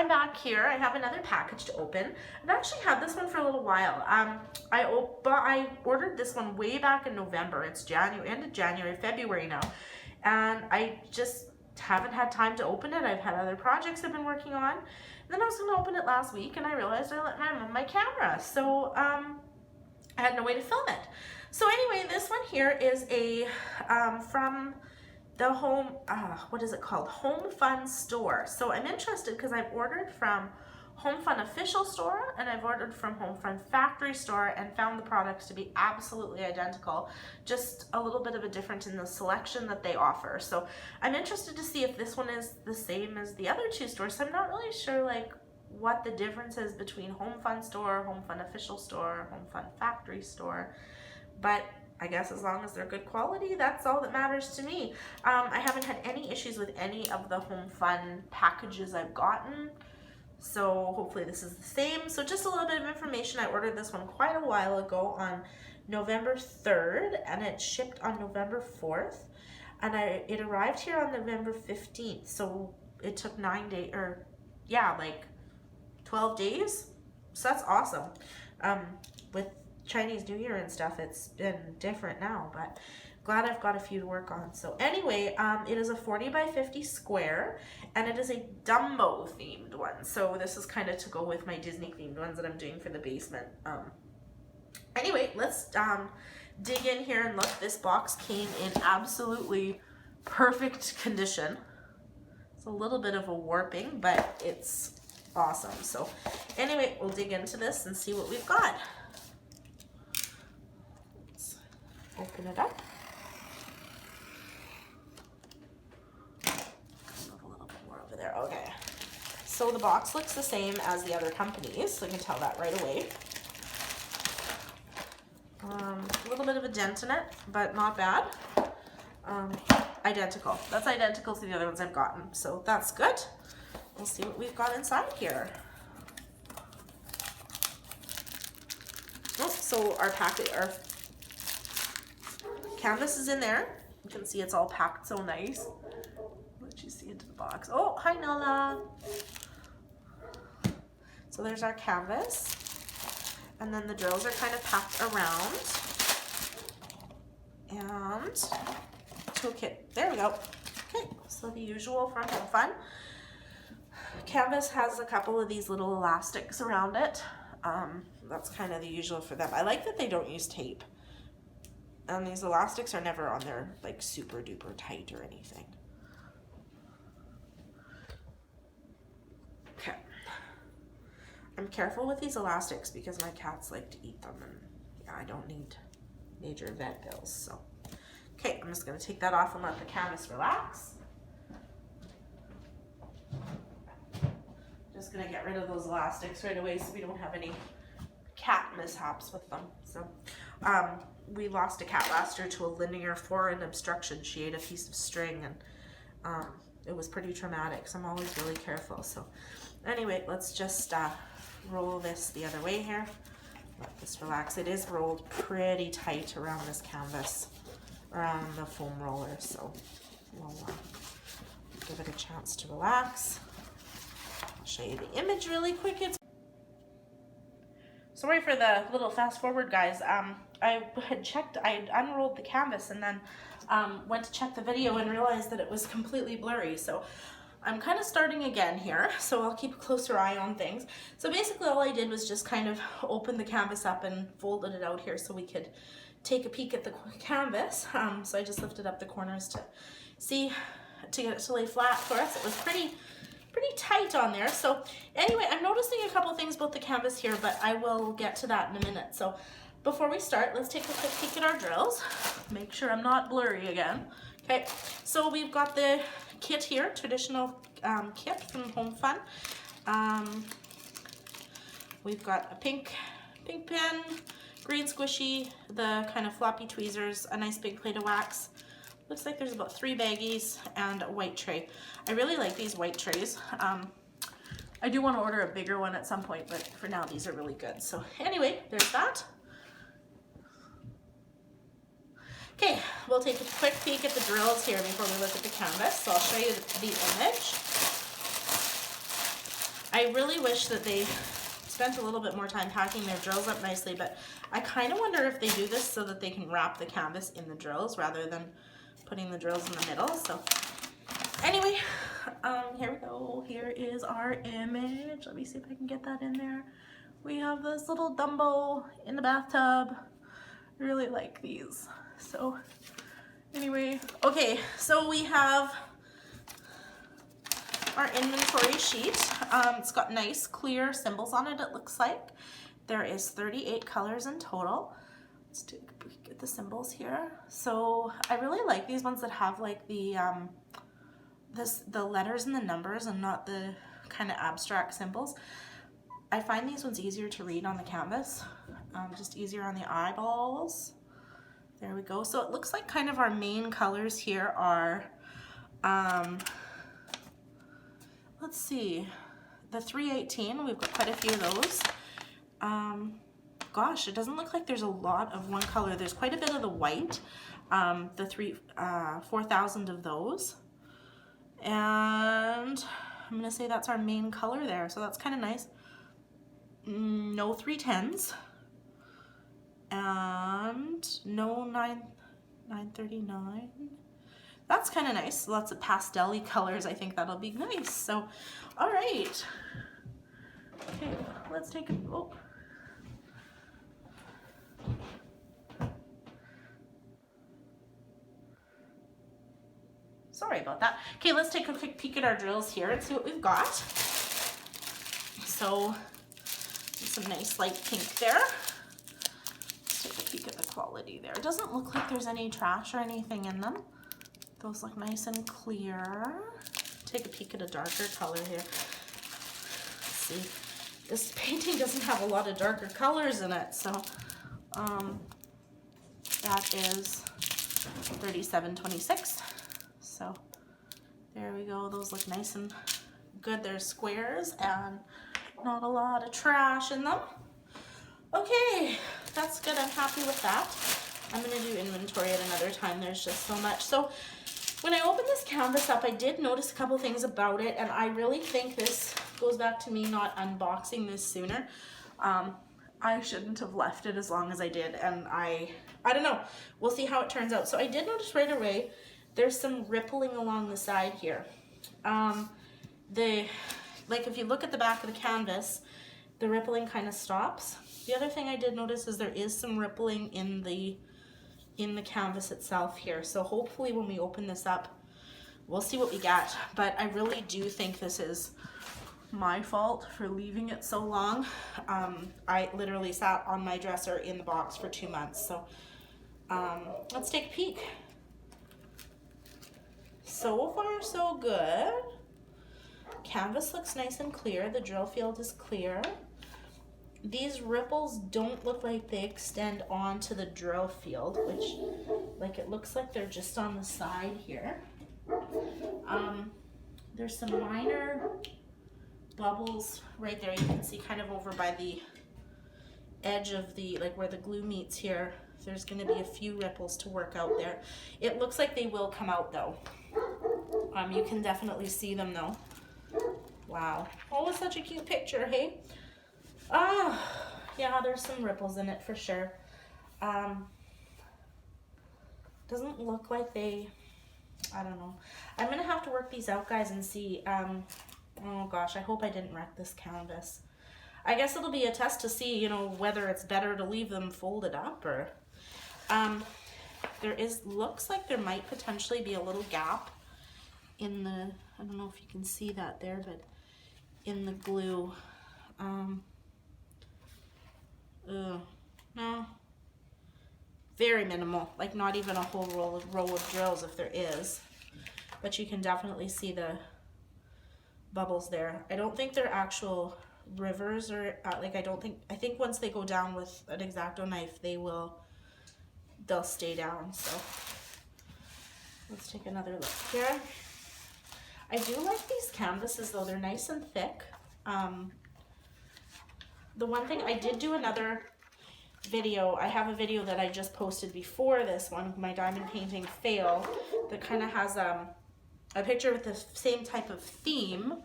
I'm back here. I have another package to open. I've actually had this one for a little while. I ordered this one way back in November. It's January, end of January, February now. And I just haven't had time to open it. I've had other projects I've been working on. And then I was going to open it last week and I realized I let my mom my camera. So I had no way to film it. So anyway, this one here is a from the what is it called? Homfun store. So I'm interested because I've ordered from Homfun official store and I've ordered from Homfun factory store and found the products to be absolutely identical, just a little bit of a difference in the selection that they offer. So I'm interested to see if this one is the same as the other two stores. So I'm not really sure like what the difference is between Homefun store, Homefun official store, Homefun factory store, but I guess as long as they're good quality, that's all that matters to me. I haven't had any issues with any of the Homefun packages I've gotten, so hopefully this is the same. So just a little bit of information. I ordered this one quite a while ago on November 3rd, and it shipped on November 4th, and it arrived here on November 15th, so it took 9 days, or yeah, like 12 days, so that's awesome. With Chinese New Year and stuff, it's been different now, but glad I've got a few to work on. So anyway, it is a 40 by 50 square, and it is a Dumbo themed one. So this is kind of to go with my Disney themed ones that I'm doing for the basement. Anyway, let's dig in here and look. This box came in absolutely perfect condition. It's a little bit of a warping, but it's awesome. So anyway, we'll dig into this and see what we've got. Open it up. Move a little bit more over there. Okay. So the box looks the same as the other companies, so you can tell that right away. A little bit of a dent in it, but not bad. Identical. That's identical to the other ones I've gotten, so that's good. We'll see what we've got inside here. Oh, so our canvas is in there. You can see it's all packed so nice. Let you see into the box. Oh, hi Nola. So there's our canvas. And then the drills are kind of packed around. And toolkit. There we go. Okay, so the usual from Homefun. Canvas has a couple of these little elastics around it. That's kind of the usual for them. I like that they don't use tape. And these elastics are never on there like super duper tight or anything. Okay. I'm careful with these elastics because my cats like to eat them, and yeah, I don't need major vet bills. So, okay, I'm just gonna take that off and let the canvas relax. Just gonna get rid of those elastics right away so we don't have any cat mishaps with them. So, we lost a cat last year to a linear foreign obstruction. She ate a piece of string, and it was pretty traumatic, so I'm always really careful. So anyway, let's just roll this the other way here. Let this relax. It is rolled pretty tight around this canvas, around the foam roller, so we'll give it a chance to relax. I'll show you the image really quick. Sorry for the little fast forward, guys. I had unrolled the canvas and then went to check the video and realized that it was completely blurry. So I'm kind of starting again here, so I'll keep a closer eye on things. So basically all I did was just kind of open the canvas up and folded it out here so we could take a peek at the canvas. So I just lifted up the corners to get it to lay flat for us. It was pretty tight on there. So anyway, I'm noticing a couple things about the canvas here, but I will get to that in a minute. So before we start, let's take a quick peek at our drills. Make sure I'm not blurry again. Okay, so we've got the kit here, traditional kit from Homefun. We've got a pink pen, green squishy, the kind of floppy tweezers, a nice big plate of wax. Looks like there's about 3 baggies and a white tray. I really like these white trays. I do want to order a bigger one at some point, but for now these are really good. So anyway, there's that. Okay, we'll take a quick peek at the drills here before we look at the canvas. So I'll show you the image. I really wish that they spent a little bit more time packing their drills up nicely, but I kind of wonder if they do this so that they can wrap the canvas in the drills rather than putting the drills in the middle. So anyway, here we go. Here is our image. Let me see if I can get that in there. We have this little Dumbo in the bathtub. I really like these. So anyway, okay, so we have our inventory sheet. It's got nice clear symbols on it, it looks like. There is 38 colors in total. Let's take a peek at the symbols here. So I really like these ones that have like the the letters and the numbers and not the kind of abstract symbols. I find these ones easier to read on the canvas, just easier on the eyeballs. There we go. So it looks like kind of our main colors here are, let's see, the 318, we've got quite a few of those. Gosh, it doesn't look like there's a lot of one color. There's quite a bit of the white, the 4,000 of those. And I'm gonna say that's our main color there. So that's kind of nice. No 310s. And no 939. That's kind of nice. Lots of pastel-y colors. I think that'll be nice. So, all right. Okay, let's take a, oh. Sorry about that. Okay, let's take a quick peek at our drills here and see what we've got. So, some nice light pink there. Let's take a peek at the quality there. It doesn't look like there's any trash or anything in them. Those look nice and clear. Take a peek at a darker color here. Let's see. This painting doesn't have a lot of darker colors in it, so that is 3726. So there we go. Those look nice and good. There's squares and not a lot of trash in them. Okay, that's good. I'm happy with that. I'm going to do inventory at another time. There's just so much. So when I opened this canvas up, I did notice a couple things about it, and I really think this goes back to me not unboxing this sooner. I shouldn't have left it as long as I did, and I don't know. We'll see how it turns out. So I did notice right away there's some rippling along the side here. Like if you look at the back of the canvas, the rippling kind of stops. The other thing I did notice is there is some rippling in the canvas itself here. So hopefully when we open this up, we'll see what we get. But I really do think this is my fault for leaving it so long. I literally sat on my dresser in the box for 2 months. So let's take a peek. So far, so good. Canvas looks nice and clear. The drill field is clear. These ripples don't look like they extend onto the drill field, which, like, it looks like they're just on the side here. There's some minor bubbles right there. You can see kind of over by the edge of the, like where the glue meets here. There's going to be a few ripples to work out there. It looks like they will come out though. You can definitely see them though. Wow. Oh, it's such a cute picture, hey? Yeah, there's some ripples in it for sure. Doesn't look like they, I don't know. I'm gonna have to work these out, guys, and see. Oh gosh, I hope I didn't wreck this canvas. I guess it'll be a test to see, you know, whether it's better to leave them folded up or, looks like there might potentially be a little gap in the, I don't know if you can see that there, but in the glue. No, very minimal, like not even a whole row of drills if there is, but you can definitely see the bubbles there. I don't think they're actual rivers or I think once they go down with an X-Acto knife, they'll stay down. So let's take another look here. I do like these canvases though, they're nice and thick. The one thing, I did do another video, I have a video that I just posted before this one, my diamond painting fail, that kind of has a picture with the same type of theme,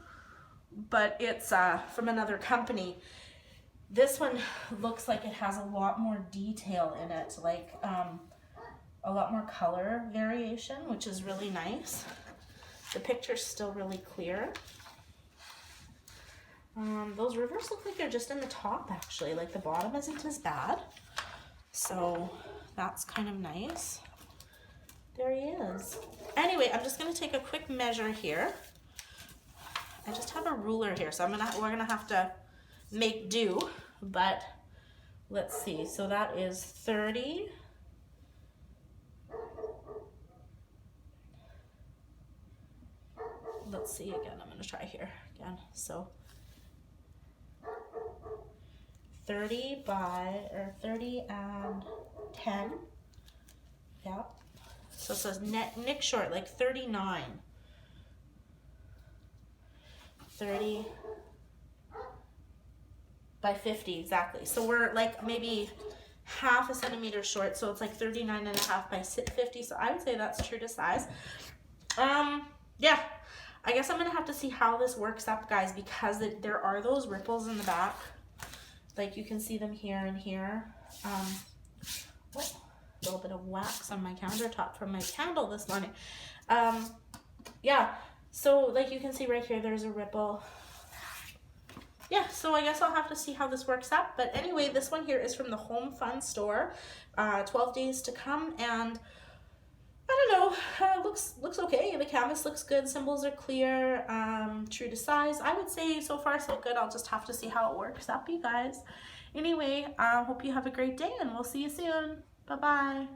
but it's from another company. This one looks like it has a lot more detail in it, like a lot more color variation, which is really nice. The picture's still really clear. Those rivers look like they're just in the top, actually. Like the bottom isn't as bad. So that's kind of nice. There he is. Anyway, I'm just gonna take a quick measure here. I just have a ruler here, so we're gonna have to make do, but let's see. So that is 30. Let's see again. I'm gonna try here again. So 30 and 10. Yeah. So it says Nick Short, like 39. 30 by 50, exactly. So we're like maybe half a centimeter short, so it's like 39 and a half by 50. So I would say that's true to size. Yeah, I guess I'm gonna have to see how this works up, guys, because there are those ripples in the back. Like you can see them here and here. A little bit of wax on my countertop from my candle this morning. Yeah, so like you can see right here, there's a ripple. Yeah, so I guess I'll have to see how this works up. But anyway, this one here is from the Homfun store. 12 days to come, and I don't know, looks okay. The canvas looks good, symbols are clear, true to size. I would say so far so good. I'll just have to see how it works up, you guys. Anyway, hope you have a great day, and we'll see you soon. Bye-bye.